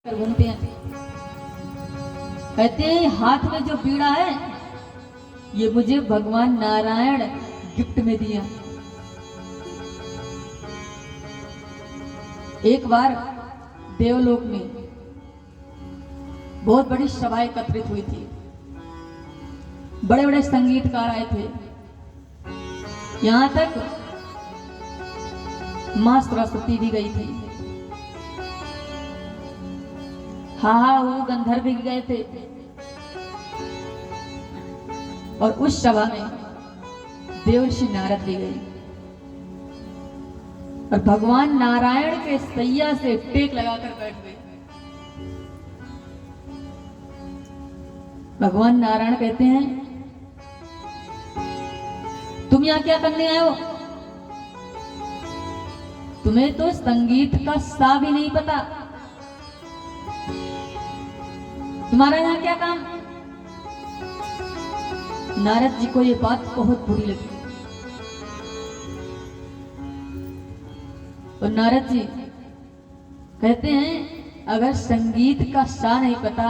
घूमते हैं। कहते हैं हाथ में जो पीड़ा है ये मुझे भगवान नारायण गिफ्ट में दिया। एक बार देवलोक में बहुत बड़ी सभा एकत्रित हुई थी। बड़े बड़े संगीतकार आए थे। यहां तक मां सरस्वती भी गई थी। हाँ वो गंधर्व भी गए थे। और उस सभा में देवर्षि नारद भी गए और भगवान नारायण के सैया से टेक लगाकर बैठ गए। भगवान नारायण कहते हैं तुम यहां क्या करने आए हो? तुम्हें तो संगीत का सा भी नहीं पता। तुम्हारा यहां क्या काम? नारद जी को ये बात बहुत बुरी लगी और नारद जी कहते हैं अगर संगीत का सा नहीं पता,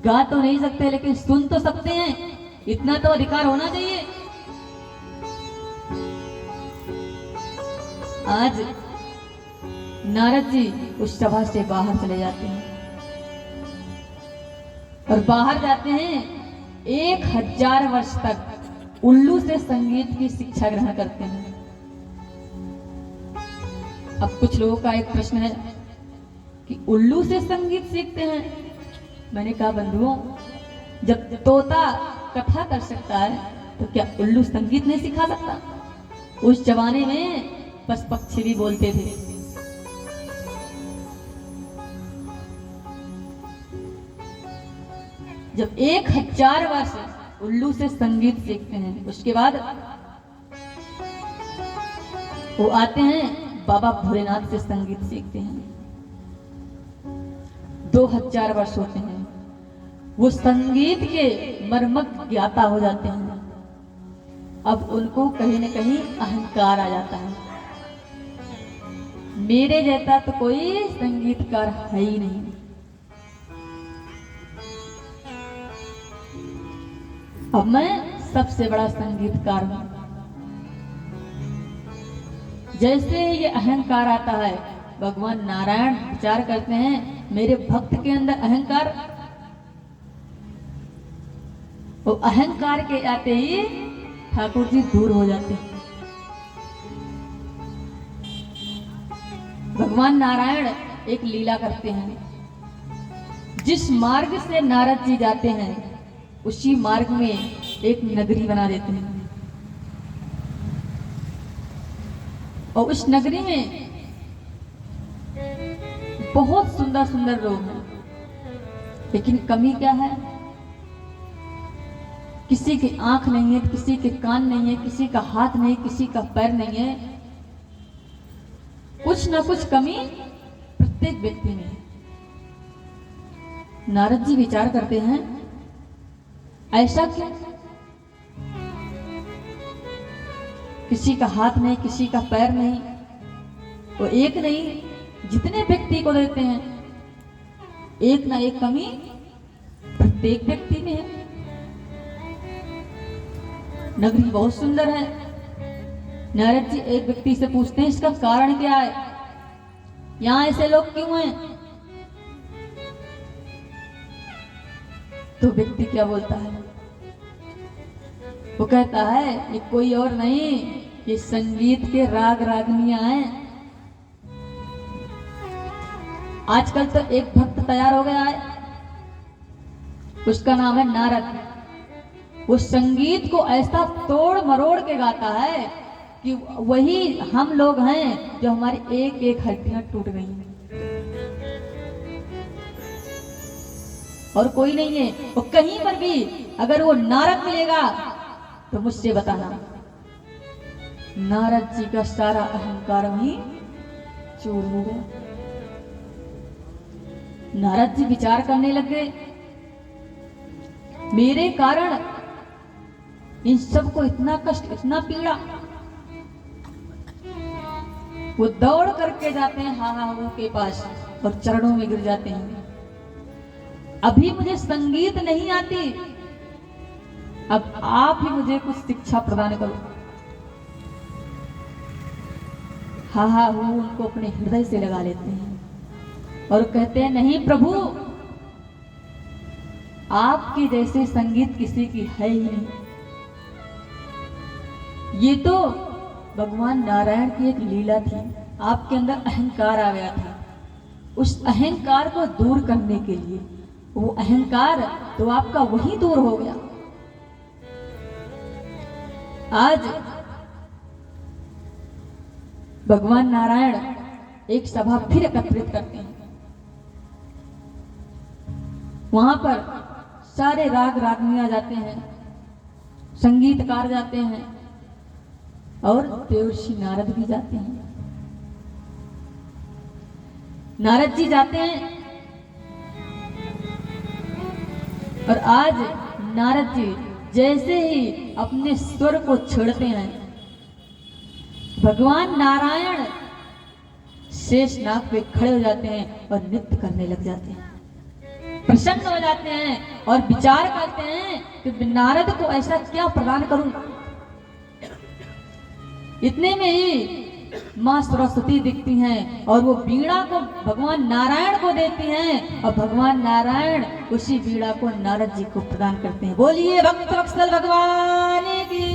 गा तो नहीं सकते लेकिन सुन तो सकते हैं, इतना तो अधिकार होना चाहिए। आज नारद जी उस सभा से बाहर चले जाते हैं और बाहर जाते हैं 1000 वर्ष तक उल्लू से संगीत की शिक्षा ग्रहण करते हैं। अब कुछ लोगों का एक प्रश्न है कि उल्लू से संगीत सीखते हैं। मैंने कहा बंधुओं, जब तोता कथा कर सकता है तो क्या उल्लू संगीत नहीं सिखा सकता? उस जमाने में पशु पक्षी भी बोलते थे। जब 1000 वर्ष उल्लू से संगीत सीखते हैं, उसके बाद वो आते हैं बाबा भोलेनाथ से संगीत सीखते हैं। 2000 वर्ष होते हैं, वो संगीत के मर्मज्ञ ज्ञाता हो जाते हैं। अब उनको कहीं न कहीं अहंकार आ जाता है, मेरे जैसा तो कोई संगीतकार है ही नहीं। अब मैं सबसे बड़ा संगीतकार हूं। जैसे ये अहंकार आता है, भगवान नारायण विचार करते हैं मेरे भक्त के अंदर अहंकार, वो अहंकार के आते ही ठाकुर जी दूर हो जाते हैं। भगवान नारायण एक लीला करते हैं। जिस मार्ग से नारद जी जाते हैं उसी मार्ग में एक नगरी बना देते हैं और उस नगरी में बहुत सुंदर सुंदर लोग हैं। लेकिन कमी क्या है? किसी की आंख नहीं है, किसी के कान नहीं है, किसी का हाथ नहीं, किसी का पैर नहीं है। कुछ ना कुछ कमी प्रत्येक व्यक्ति में है। नारद जी विचार करते हैं ऐसा क्यों? किसी का हाथ नहीं, किसी का पैर नहीं, वो एक नहीं जितने व्यक्ति को देते हैं, एक ना एक कमी प्रत्येक व्यक्ति में है। नगरी बहुत सुंदर है। नारद जी एक व्यक्ति से पूछते हैं इसका कारण क्या है, यहां ऐसे लोग क्यों हैं? तो व्यक्ति क्या बोलता है? वो कहता है ये कोई और नहीं, ये संगीत के राग रागनियां हैं। आजकल तो एक भक्त तैयार हो गया है, उसका नाम है नारद। वो संगीत को ऐसा तोड़ मरोड़ के गाता है कि वही हम लोग हैं जो हमारी एक एक हड्डियां टूट गई हैं और कोई नहीं है। वो कहीं पर भी अगर वो नारद मिलेगा तो मुझसे बताना। नारद जी का सारा अहंकार वहीं चूर हो गया। नारद जी विचार करने लग गए मेरे कारण इन सबको इतना कष्ट, इतना पीड़ा। वो दौड़ करके जाते हैं हाहा के पास और चरणों में गिर जाते हैं। अभी मुझे संगीत नहीं आती, अब आप ही मुझे कुछ शिक्षा प्रदान करो। हा हा वो उनको अपने हृदय से लगा लेते हैं और कहते हैं, नहीं प्रभु, आपके जैसे संगीत किसी की है ही नहीं। ये तो भगवान नारायण की एक लीला थी। आपके अंदर अहंकार आ गया था, उस अहंकार को दूर करने के लिए, वो अहंकार तो आपका वही दूर हो गया। आज भगवान नारायण एक सभा फिर एकत्रित करते हैं। वहां पर सारे राग रागनियां जाते हैं, संगीतकार जाते हैं और देवर्षि नारद भी जाते हैं। नारद जी जाते हैं और आज नारद जी जैसे ही अपने स्वर को छोड़ते हैं, भगवान नारायण शेषनाग पे खड़े हो जाते हैं और नृत्य करने लग जाते हैं, प्रसन्न हो जाते हैं और विचार करते हैं कि नारद को ऐसा क्या प्रदान करूं। इतने में ही माँ सरस्वती दिखती हैं और वो वीणा को भगवान नारायण को देती हैं और भगवान नारायण उसी वीणा को नारद जी को प्रदान करते हैं। बोलिए भक्त वत्सल भगवान की।